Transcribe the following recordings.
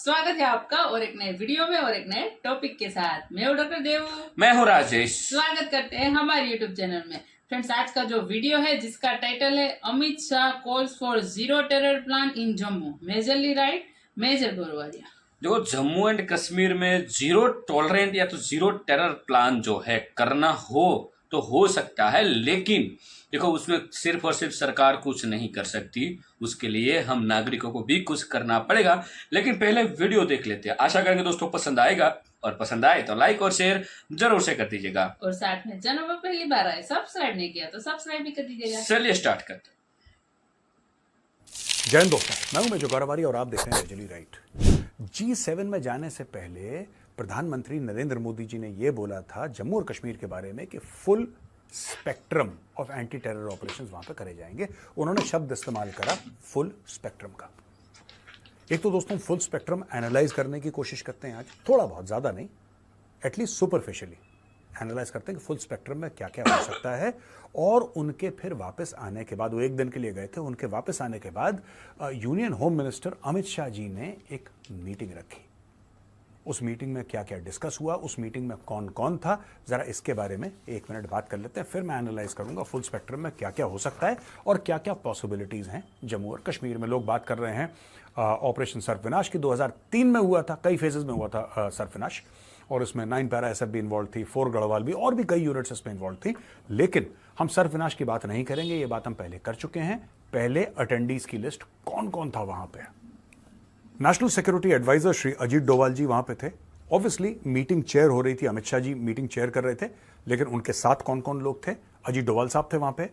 स्वागत है आपका और एक नए वीडियो में और एक नए टॉपिक के साथ। मैं हूँ डॉक्टर देव। मैं हूँ राजेश। स्वागत करते हैं हमारे यूट्यूब चैनल में। फ्रेंड्स, आज का जो वीडियो है जिसका टाइटल है Amit Shah calls for zero terror plan in Jammu, majorly right major गोरवारिया। जो जम्मू एंड कश्मीर में जीरो टॉलरेंट या तो जीरो टेरर प्लान जो है करना हो तो हो सकता है, लेकिन देखो उसमें सिर्फ और सिर्फ सरकार कुछ नहीं कर सकती, उसके लिए हम नागरिकों को भी कुछ करना पड़ेगा। लेकिन पहले वीडियो देख लेते हैं। आशा करेंगे दोस्तों पसंद आएगा, और पसंद आए तो लाइक और शेयर जरूर से कर दीजिएगा। और साथ में चैनल पर पहली बार आए सब्सक्राइब नहीं किया तो सब्सक्राइब भी कर दीजिएगा। चलिए स्टार्ट करते हैं। जय हिंद दोस्तों, मैं हूं मेजर गोरवारी और आप देख रहे हैं मेजरली राइट। G7 में जाने से पहले प्रधानमंत्री नरेंद्र मोदी जी ने यह बोला था जम्मू और कश्मीर के बारे में कि full spectrum of anti terror operations वहां पर करे जाएंगे। उन्होंने शब्द इस्तेमाल करा फुल स्पेक्ट्रम का। एक तो दोस्तों फुल स्पेक्ट्रम एनालाइज करने की कोशिश करते हैं आज, थोड़ा बहुत, ज्यादा नहीं, एटलीस्ट सुपरफिशियली एनालाइज करते हैं कि फुल स्पेक्ट्रम में क्या क्या हो सकता है। और उनके फिर वापस आने के बाद, वो एक दिन के लिए गए थे, उनके वापस आने के बाद union home minister Amit Shah ji ने एक मीटिंग रखी। उस मीटिंग में क्या क्या डिस्कस हुआ, उस मीटिंग में कौन कौन था, जरा इसके बारे में एक मिनट बात कर लेते हैं। फिर मैं एनालाइज करूंगा फुल स्पेक्ट्रम में क्या क्या हो सकता है और क्या क्या पॉसिबिलिटीज हैं जम्मू और कश्मीर में। लोग बात कर रहे हैं ऑपरेशन सर्फविनाश की, 2003 में हुआ था, कई फेजेस में हुआ था सर्फविनाश, और इसमें 9 पैरा एसएफ भी इन्वॉल्व थी, 4 गढ़वाल भी, और भी कई यूनिट्स इसमें इन्वॉल्व थी। लेकिन हम सर्फविनाश की बात नहीं करेंगे, ये बात हम पहले कर चुके हैं। पहले अटेंडीज की लिस्ट कौन कौन था वहां पे। National security adviser Shri Ajit Doval ji वहां पे थे। ऑब्वियसली मीटिंग चेयर हो रही थी, अमित शाह जी मीटिंग चेयर कर रहे थे, लेकिन उनके साथ कौन कौन लोग थे। अजीत डोवाल साहब थे वहां पे,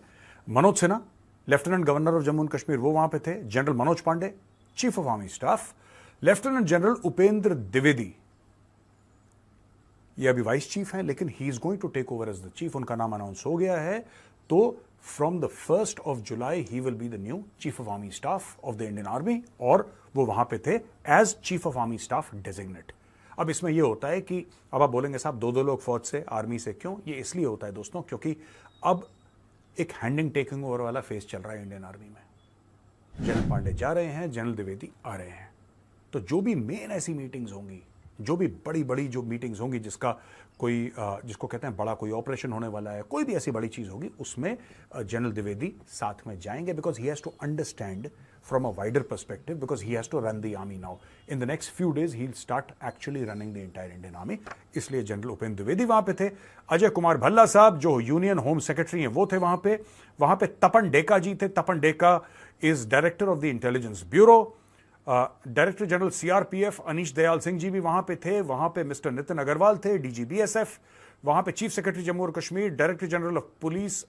Manoj Sinha lieutenant governor of Jammu and Kashmir वो वहां पे थे, general Manoj Pande chief of army staff, lieutenant general Upendra Dwivedi, ये अभी वाइस चीफ हैं, लेकिन he is going to take over as the chief, उनका नाम अनाउंस हो गया है। तो from the 1st of July he will be the new chief of army staff of the Indian army, और वो वहां पे थे as chief of army staff designate. अब इसमें यह होता है कि अब आप बोलेंगे साहब दो लोग फौज से, आर्मी से, क्यों? ये इसलिए होता है दोस्तों क्योंकि अब एक हैंडिंग टेकिंग ओवर वाला फेज चल रहा है इंडियन आर्मी में। जनरल पांडे जा रहे हैं, जनरल द्विवेदी आ रहे हैं। तो जो भी मेन ऐसी मीटिंग्स होंगी, जो भी बड़ी बड़ी जो मीटिंग्स होंगी, जिसका कोई जिसको कहते हैं बड़ा कोई ऑपरेशन होने वाला है, कोई भी ऐसी बड़ी चीज होगी, उसमें जनरल द्विवेदी साथ में जाएंगे, because he has to understand from a wider perspective, because he has to run the army now. In the next few days he will start actually running the entire Indian army. इसलिए general Upendra Dwivedi वहां पे थे। अजय कुमार भल्ला साहब जो union home secretary हैं वो थे वहां पे। वहां पे तपन डेका जी थे। Tapan Deka is director of the Intelligence Bureau. Director general CRPF Anish Dayal Singh ji भी वहां पे थे। वहां पे मिस्टर नितिन अग्रवाल थे, डीजी बीएसएफ। वहां पे चीफ सेक्रेटरी जम्मू और Kashmir, director general of police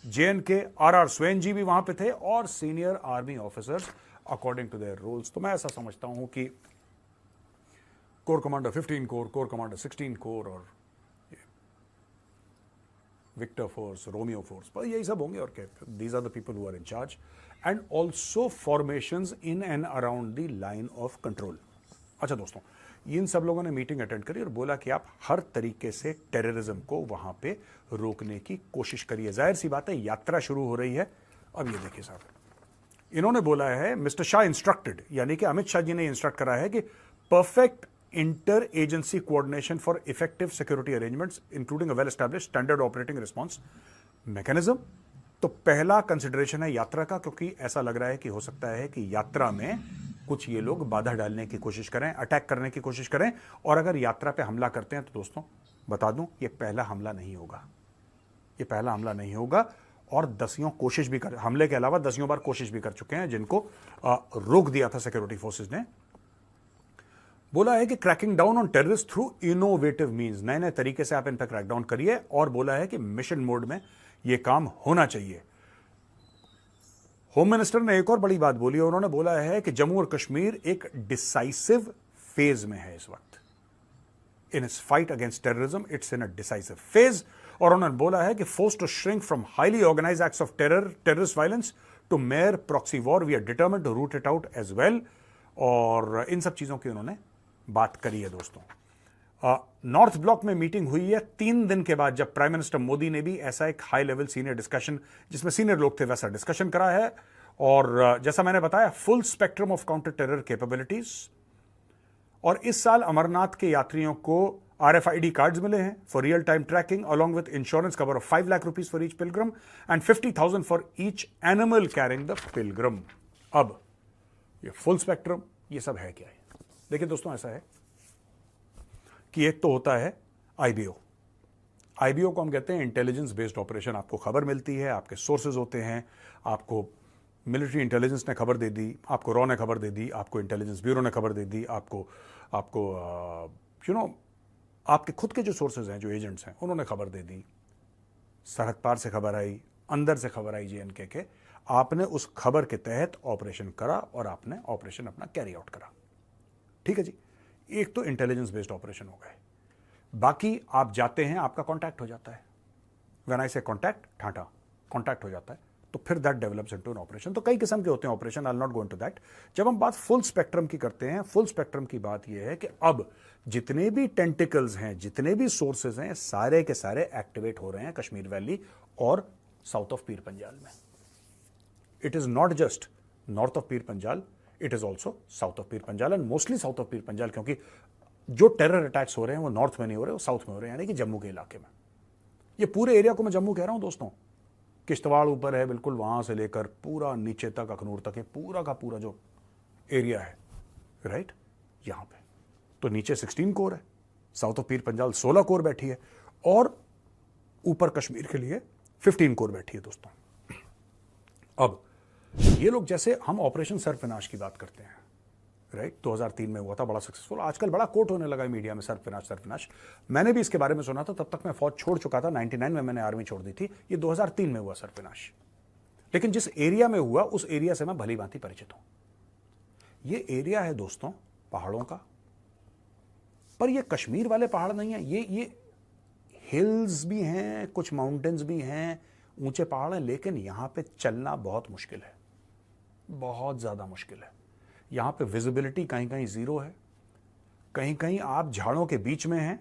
J N K R R Swain ji भी वहां पे थे, और senior army officers according to their roles. तो मैं ऐसा समझता हूं कि corps commander 15 corps, corps commander 16 corps, और विक्टर फोर्स, रोमियो फोर्स, पर यही सब होंगे। और क्या, these are the people who are in charge, and also formations in and around the line of control. अच्छा दोस्तों, इन सब लोगों ने मीटिंग अटेंड करी और बोला कि आप हर तरीके से टेररिज्म को वहां पे रोकने की कोशिश करिए। जाहिर सी बात है, यात्रा शुरू हो रही है। अब ये देखिए साहब, इन्होंने बोला है, मिस्टर शाह इंस्ट्रक्टेड, यानी कि अमित शाह जी ने इंस्ट्रक्ट करा है कि perfect inter agency coordination for effective security arrangements including a well established standard operating response mechanism. तो पहला कंसिडरेशन है यात्रा का, क्योंकि ऐसा लग रहा है कि हो सकता है कि यात्रा में कुछ ये लोग बाधा डालने की कोशिश करें, अटैक करने की कोशिश करें। और अगर यात्रा पे हमला करते हैं तो दोस्तों बता दूं, ये पहला हमला नहीं होगा, ये पहला हमला नहीं होगा। और दसियों कोशिश भी कर, हमले के अलावा दसियों बार कोशिश भी कर चुके हैं, जिनको रोक दिया था सिक्योरिटी फोर्सेस ने। बोला है कि cracking down on terrorist through innovative means, नए नए तरीके से आप इन पर क्रैकडाउन करिए। और बोला है कि मिशन मोड में यह काम होना चाहिए। होम मिनिस्टर ने एक और बड़ी बात बोली, उन्होंने बोला है कि जम्मू और कश्मीर एक डिसाइसिव फेज में है इस वक्त। In its fight against terrorism, it's in a decisive phase. और उन्होंने बोला है कि force to shrink from highly organised acts of terror, terrorist violence to mere proxy war, we are determined to root it out as well. और इन सब चीजों की उन्होंने बात करी है दोस्तों। नॉर्थ ब्लॉक में मीटिंग हुई है 3 दिन के बाद, जब प्राइम मिनिस्टर मोदी ने भी ऐसा एक हाई लेवल सीनियर डिस्कशन, जिसमें सीनियर लोग थे, वैसा डिस्कशन करा है। और जैसा मैंने बताया, full spectrum of counter terror capabilities, और इस साल अमरनाथ के यात्रियों को RFID कार्ड्स मिले हैं for real time tracking along with insurance cover of 5 lakh rupees for each pilgrim and 50,000 for each animal carrying the pilgrim. अब ये फुल स्पेक्ट्रम ये सब है क्या है? देखिए दोस्तों, ऐसा है कि एक तो होता है IBO को हम कहते हैं इंटेलिजेंस बेस्ड ऑपरेशन। आपको खबर मिलती है, आपके सोर्सेज होते हैं, आपको मिलिट्री इंटेलिजेंस ने खबर दे दी, आपको रॉ ने खबर दे दी, आपको इंटेलिजेंस ब्यूरो ने खबर दे दी, आपको आपके खुद के जो सोर्सेज हैं, जो एजेंट्स हैं, उन्होंने खबर दे दी, सरहद पार से खबर आई, अंदर से खबर आई JNK के, आपने उस खबर के तहत ऑपरेशन करा और आपने ऑपरेशन अपना कैरी आउट करा। ठीक है जी, एक तो इंटेलिजेंस बेस्ड ऑपरेशन हो गए। बाकी आप जाते हैं, आपका कॉन्टैक्ट हो जाता है। व्हेन आई से कॉन्टैक्ट, ठाठा कॉन्टैक्ट हो जाता है, तो फिर that develops into an operation. तो कई किस्म के होते हैं operation, I will not go into that. जब हम बात फुल स्पेक्ट्रम की करते हैं, फुल स्पेक्ट्रम की बात यह है कि अब जितने भी टेंटिकल्स हैं, जितने भी सोर्सेज हैं, सारे के सारे एक्टिवेट हो रहे हैं कश्मीर वैली और साउथ ऑफ पीर पंजाल में। It is not just north of Pir Panjal, it is also south of Pir Panjal and mostly south of Pir Panjal, क्योंकि जो टेरर अटैक्स हो रहे हैं वो नॉर्थ में नहीं हो रहे, वो साउथ में हो रहे हैं, यानी कि जम्मू के इलाके में। ये पूरे एरिया को मैं जम्मू कह रहा हूं दोस्तों। किश्तवाड़ ऊपर है, बिल्कुल वहां से लेकर पूरा नीचे तक अखनूर तक है, पूरा का पूरा जो एरिया है, राइट, यहां पे तो नीचे 16 कोर है, south of Pir Panjal 16 core बैठी है और ऊपर कश्मीर के लिए 15 कोर बैठी है दोस्तों। अब ये लोग, जैसे हम ऑपरेशन सर्फनाश की बात करते हैं, राइट, 2003 में हुआ था, बड़ा सक्सेसफुल, आजकल बड़ा कोट होने लगा है मीडिया में सर्फनाश। मैंने भी इसके बारे में सुना था, तब तक मैं फौज छोड़ चुका था, 99 में मैंने आर्मी छोड़ दी थी। ये 2003 में हुआ सर्फनाश, लेकिन जिस एरिया में हुआ उस एरिया से मैं भली भांति परिचित हूं। ये एरिया है दोस्तों पहाड़ों का, पर ये कश्मीर वाले पहाड़ नहीं है, ये हिल्स भी हैं, कुछ माउंटेन्स भी हैं, ऊंचे पहाड़ हैं, लेकिन यहां पे चलना बहुत मुश्किल है, बहुत ज्यादा मुश्किल है। यहां पे विजिबिलिटी कहीं कहीं जीरो है, कहीं कहीं आप झाड़ों के बीच में हैं,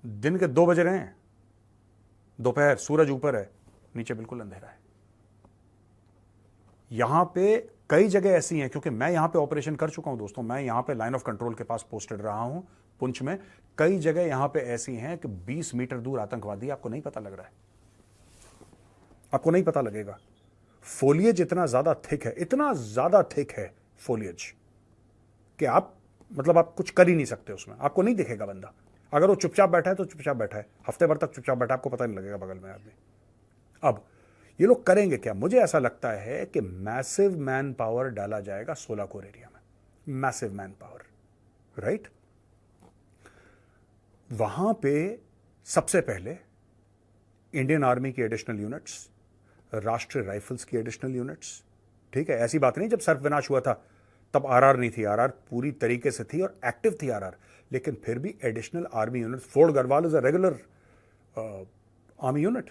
दिन के 2 बज रहे हैं, दोपहर, सूरज ऊपर है, नीचे बिल्कुल अंधेरा है। यहां पे कई जगह ऐसी हैं, क्योंकि मैं यहां पे ऑपरेशन कर चुका हूं दोस्तों, मैं यहां पे लाइन ऑफ कंट्रोल के पास पोस्टेड रहा हूं पुंछ में। कई जगह यहां पे ऐसी हैं कि 20 मीटर दूर आतंकवादी, आपको नहीं पता लग रहा है, आपको नहीं पता लगेगा। फोलिएज इतना ज्यादा थिक है, इतना ज्यादा थिक है फोलिएज कि आप आप कुछ कर ही नहीं सकते उसमें, आपको नहीं दिखेगा बंदा। अगर वो चुपचाप बैठा है तो चुपचाप बैठा है, हफ्ते भर तक चुपचाप बैठा है, आपको पता नहीं लगेगा बगल में आदमी। अब ये लोग करेंगे क्या? मुझे ऐसा लगता है कि मैसिव मैन पावर डाला जाएगा 16 कोर एरिया में, मैसिव मैन पावर, राइट। वहां पे सबसे पहले इंडियन आर्मी की एडिशनल यूनिट्स, राष्ट्रीय राइफल्स की एडिशनल यूनिट्स, ठीक है। ऐसी बात नहीं जब सर्फ विनाश हुआ था तब RR नहीं थी, RR पूरी तरीके से थी और एक्टिव थी RR, लेकिन फिर भी additional army unit. Fort Garhwal is a regular army unit.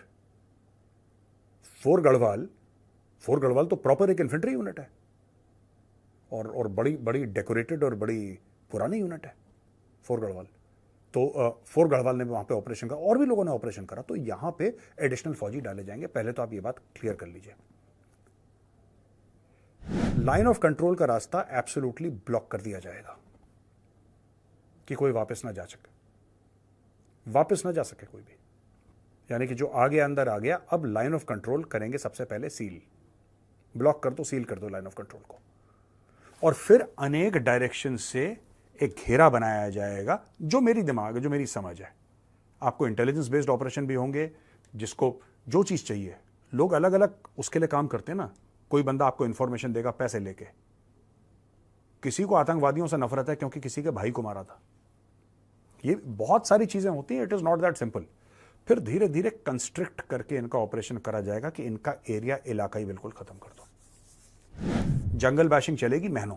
Fort Garhwal तो प्रॉपर एक इन्फेंट्री यूनिट है और बड़ी बड़ी डेकोरेटेड और बड़ी पुरानी यूनिट है फोर्ट गढ़वाल। तो फोर्ट गढ़वाल ने वहां पे ऑपरेशन करा और भी लोगों ने ऑपरेशन करा, तो यहां पे एडिशनल फौजी डाले जाएंगे। पहले तो आप ये बात क्लियर कर लीजिए, लाइन ऑफ कंट्रोल का रास्ता एब्सोल्युटली ब्लॉक कर दिया जाएगा कि कोई वापस ना जा सके कोई भी, यानी कि जो आगे अंदर आ गया, अब लाइन ऑफ कंट्रोल करेंगे सबसे पहले सील, ब्लॉक कर दो, सील कर दो लाइन ऑफ कंट्रोल को, और फिर अनेक डायरेक्शन से एक घेरा बनाया जाएगा। जो मेरी दिमाग है, जो मेरी समझ है, आपको इंटेलिजेंस बेस्ड ऑपरेशन भी होंगे, जिसको जो चीज चाहिए, लोग अलग अलग उसके लिए काम करते हैं ना। कोई बंदा आपको इंफॉर्मेशन देगा पैसे लेके, किसी को आतंकवादियों से नफरत है क्योंकि किसी के भाई को मारा था, ये बहुत सारी चीजें होती हैं, it is not that simple. फिर धीरे धीरे कंस्ट्रिक्ट करके इनका ऑपरेशन करा जाएगा कि इनका एरिया, इलाका ही बिल्कुल खत्म कर दो। जंगल बैशिंग चलेगी महीनों,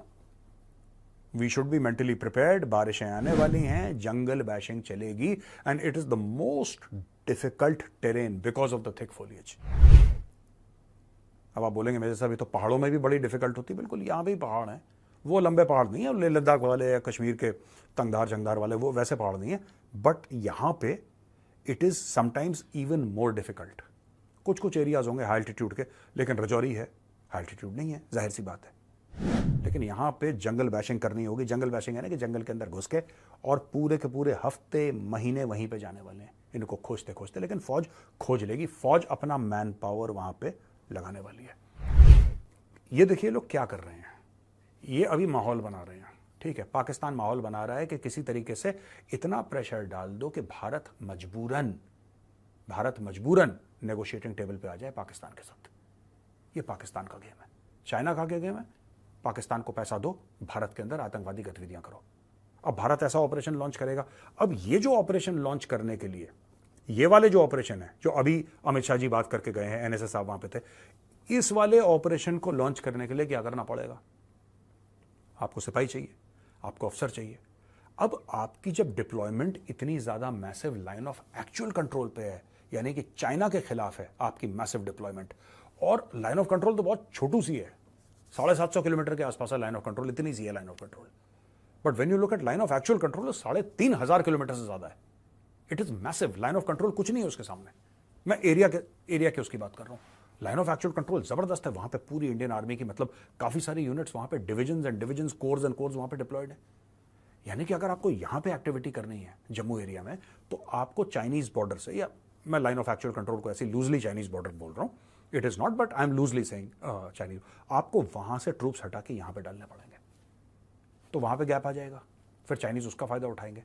we should be mentally prepared, बारिशें आने वाली हैं, जंगल बैशिंग चलेगी and it is the most difficult terrain because of the thick foliage. अब आप बोलेंगे मेरे साहब ये तो पहाड़ों में भी बड़ी डिफिकल्ट होती है, बिल्कुल यहां भी पहाड़ हैं, वो लंबे पहाड़ नहीं है, लेह लद्दाख वाले या कश्मीर के तंगधार जंगधार वाले वो वैसे पहाड़ नहीं है, बट यहां पे it is sometimes even more difficult. कुछ कुछ एरियाज होंगे हाई एल्टीट्यूड के, लेकिन रजौरी है, हाई एल्टीट्यूड नहीं है, जाहिर सी बात है, लेकिन यहाँ पे जंगल बैशिंग करनी होगी। जंगल बैशिंग है ना कि जंगल के अंदर घुस के और पूरे के पूरे हफ्ते महीने वहीं पे जाने वाले हैं इनको खोजते खोजते, लेकिन फौज खोज लेगी। फौज अपना मैन पावर वहां पे लगाने वाली है। ये देखिए लोग क्या कर रहे हैं, ये अभी माहौल बना रहे हैं, ठीक है। पाकिस्तान माहौल बना रहा है कि किसी तरीके से इतना प्रेशर डाल दो कि भारत मजबूरन नेगोशिएटिंग टेबल पे आ जाए पाकिस्तान के साथ। ये पाकिस्तान का गेम है। चाइना का क्या गेम है? पाकिस्तान को पैसा दो, भारत के अंदर आतंकवादी गतिविधियां करो। अब भारत ऐसा ऑपरेशन लॉन्च करेगा। अब ये जो ऑपरेशन लॉन्च करने के लिए, ये वाले जो ऑपरेशन है जो अभी अमित शाह जी बात करके गए हैं, एनएसएस साहब वहां पे थे, इस वाले ऑपरेशन को लॉन्च करने के लिए क्या करना पड़ेगा? आपको सिपाही चाहिए, आपको अफसर चाहिए। अब आपकी जब डिप्लॉयमेंट इतनी ज्यादा massive line of actual control पे है, यानी कि चाइना के खिलाफ है आपकी मैसिव डिप्लॉयमेंट, और लाइन ऑफ कंट्रोल तो बहुत छोटू सी है, 750 किलोमीटर के आसपास है लाइन ऑफ कंट्रोल, इतनी सी है line of control. But when you look at line of actual control, 3,500 kilometre से ज्यादा है। It is massive. Line of control कुछ नहीं है उसके सामने। मैं एरिया के उसकी बात कर रहा हूं। लाइन ऑफ एक्चुअल कंट्रोल जबरदस्त है। वहां पे पूरी इंडियन आर्मी की, मतलब काफी सारी यूनिट्स वहां पे, division and division, course and course वहां पे डिप्लॉयड है। यानी कि अगर आपको यहां पे एक्टिविटी करनी है जम्मू एरिया में, तो आपको चाइनीज बॉर्डर से, या मैं लाइन ऑफ एक्चुअल कंट्रोल को ऐसे लूजली चाइनीज बॉर्डर बोल रहा हूं, it is not, but I am loosely saying Chinese, आपको वहां से ट्रूप्स हटा के यहां पे डालने पड़ेंगे। तो वहां पे गैप आ जाएगा, फिर चाइनीज उसका फायदा उठाएंगे।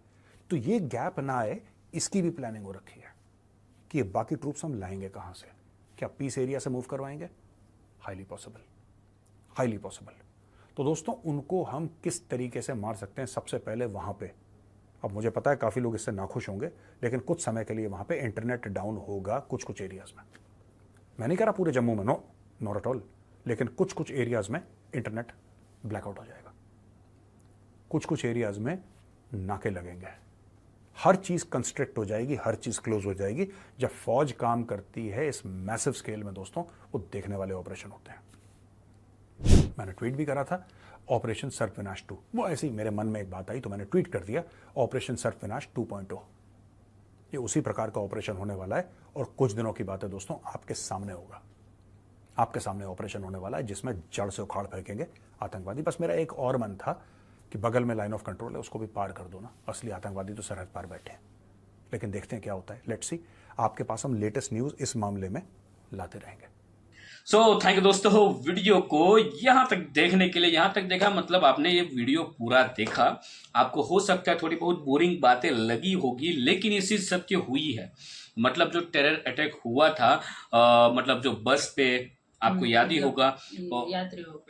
तो ये गैप ना आए, इसकी भी प्लानिंग हो रखी है कि बाकी ट्रूप्स हम लाएंगे कहां से। क्या पीस एरिया से मूव करवाएंगे? Highly possible, highly possible. तो दोस्तों, उनको हम किस तरीके से मार सकते हैं? सबसे पहले वहां पे, अब मुझे पता है काफी लोग इससे नाखुश होंगे, लेकिन कुछ समय के लिए वहां पे इंटरनेट डाउन होगा कुछ कुछ एरियाज में। मैं नहीं कह रहा पूरे जम्मू में, नो, नॉट एट ऑल, लेकिन कुछ कुछ एरियाज में इंटरनेट ब्लैकआउट हो जाएगा। कुछ कुछ एरियाज में नाके लगेंगे, हर चीज कंस्ट्रिक्ट हो जाएगी, हर चीज क्लोज हो जाएगी। जब फौज काम करती है इस मैसिव स्केल में दोस्तों, वो देखने वाले ऑपरेशन होते हैं। मैंने ट्वीट भी करा था ऑपरेशन सर्पविनाश 2, वो ऐसे ही मेरे मन में एक बात आई तो मैंने ट्वीट कर दिया ऑपरेशन सर्पविनाश 2.0। ये उसी प्रकार का ऑपरेशन होने वाला है और कुछ दिनों की बात है दोस्तों, आपके सामने होगा। आपके सामने ऑपरेशन होने वाला है जिसमें जड़ से उखाड़ फेंकेंगे आतंकवादी। बस मेरा एक और मन था कि बगल में लाइन ऑफ कंट्रोल है, उसको भी पार कर दो ना। असली आतंकवादी तो सरहद पार बैठे हैं, लेकिन देखते हैं क्या होता है। Let's see. आपके पास हम लेटेस्ट न्यूज इस मामले में लाते रहेंगे। सो थैंक यू दोस्तों, वीडियो को यहाँ तक देखने के लिए। यहाँ तक देखा मतलब आपने ये वीडियो पूरा देखा। आपको हो सकता है थोड़ी बहुत बोरिंग बातें लगी होगी, लेकिन ये चीज सत्य हुई है। मतलब जो टेरर अटैक हुआ था, मतलब जो बस पे, आपको याद ही होगा,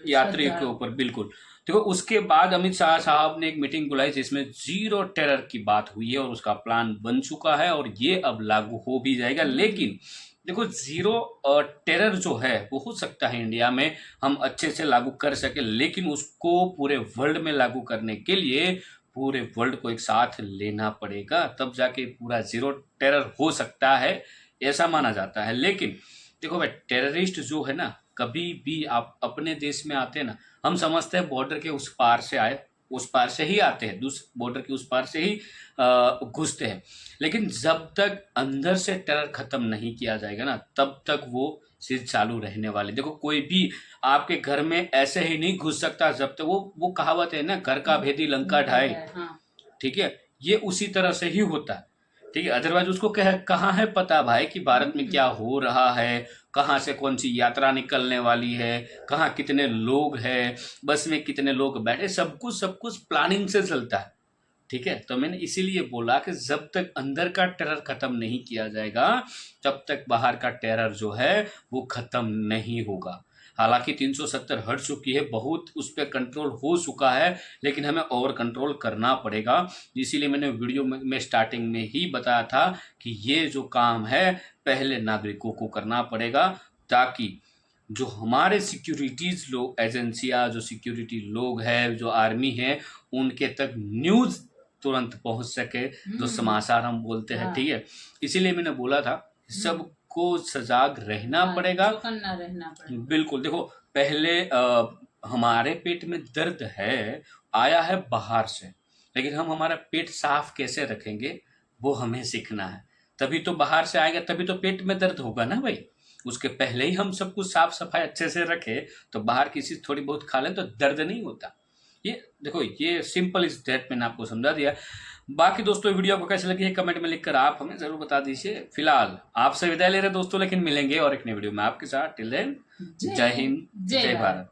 यात्रियों के ऊपर, बिल्कुल। देखो, उसके बाद अमित शाह साहब ने एक मीटिंग बुलाई जिसमें जीरो टेरर की बात हुई है और उसका प्लान बन चुका है और ये अब लागू हो भी जाएगा। लेकिन देखो, जीरो टेरर जो है वो हो सकता है इंडिया में हम अच्छे से लागू कर सके, लेकिन उसको पूरे वर्ल्ड में लागू करने के लिए पूरे वर्ल्ड को एक साथ लेना पड़ेगा, तब जाके पूरा जीरो टेरर हो सकता है, ऐसा माना जाता है। लेकिन देखो भाई, टेररिस्ट जो है ना, कभी भी आप अपने देश में आते हैं ना, हम समझते हैं बॉर्डर के उस पार से आए, उस पार से ही आते हैं, बॉर्डर के उस पार से ही घुसते हैं। लेकिन जब तक अंदर से टेरर खत्म नहीं किया जाएगा ना, तब तक वो चीज चालू रहने वाली। देखो, कोई भी आपके घर में ऐसे ही नहीं घुस सकता जब तक वो कहावत है ना, घर का भेदी लंका ढाए, ठीक है, ये उसी तरह से ही होता है, ठीक है। अदरवाइज उसको कहाँ है पता भाई कि भारत में क्या हो रहा है, कहाँ से कौन सी यात्रा निकलने वाली है, कहाँ कितने लोग हैं, बस में कितने लोग बैठे, सब कुछ प्लानिंग से चलता है, ठीक है। तो मैंने इसीलिए बोला कि जब तक अंदर का टेरर खत्म नहीं किया जाएगा, तब तक बाहर का टेरर जो है वो खत्म नहीं होगा। हालांकि 370 हट चुकी है, बहुत उस पर कंट्रोल हो चुका है, लेकिन हमें और कंट्रोल करना पड़ेगा। इसीलिए मैंने वीडियो में स्टार्टिंग में ही बताया था कि ये जो काम है पहले नागरिकों को करना पड़ेगा, ताकि जो हमारे सिक्योरिटीज लोग, एजेंसियां, जो सिक्योरिटी लोग हैं, जो आर्मी है, उनके तक न्यूज तुरंत पहुंच सके, जो समाचार हम बोलते हैं, ठीक है। इसीलिए मैंने बोला था सबको सजाग रहना पड़ेगा, चौकन्ना रहना पड़ेगा। बिल्कुल। देखो, पहले हमारे पेट में दर्द है, आया है बाहर से, लेकिन हम हमारा पेट साफ कैसे रखेंगे वो हमें सीखना है। तभी तो बाहर से आएगा, तभी तो पेट में दर्द होगा ना भाई। उसके पहले ही हम सब कुछ साफ सफाई अच्छे से रखें तो बाहर की चीज थोड़ी बहुत खा लें तो दर्द नहीं होता। ये देखो, ये सिंपल इज दैट, मैंने आपको समझा दिया। बाकी दोस्तों वीडियो आपको कैसे लगी है कमेंट में लिखकर आप हमें जरूर बता दीजिए। फिलहाल आपसे विदाई ले रहे दोस्तों, लेकिन मिलेंगे और एक नई वीडियो में आपके साथ। टिल देन, जय हिंद, जय भारत।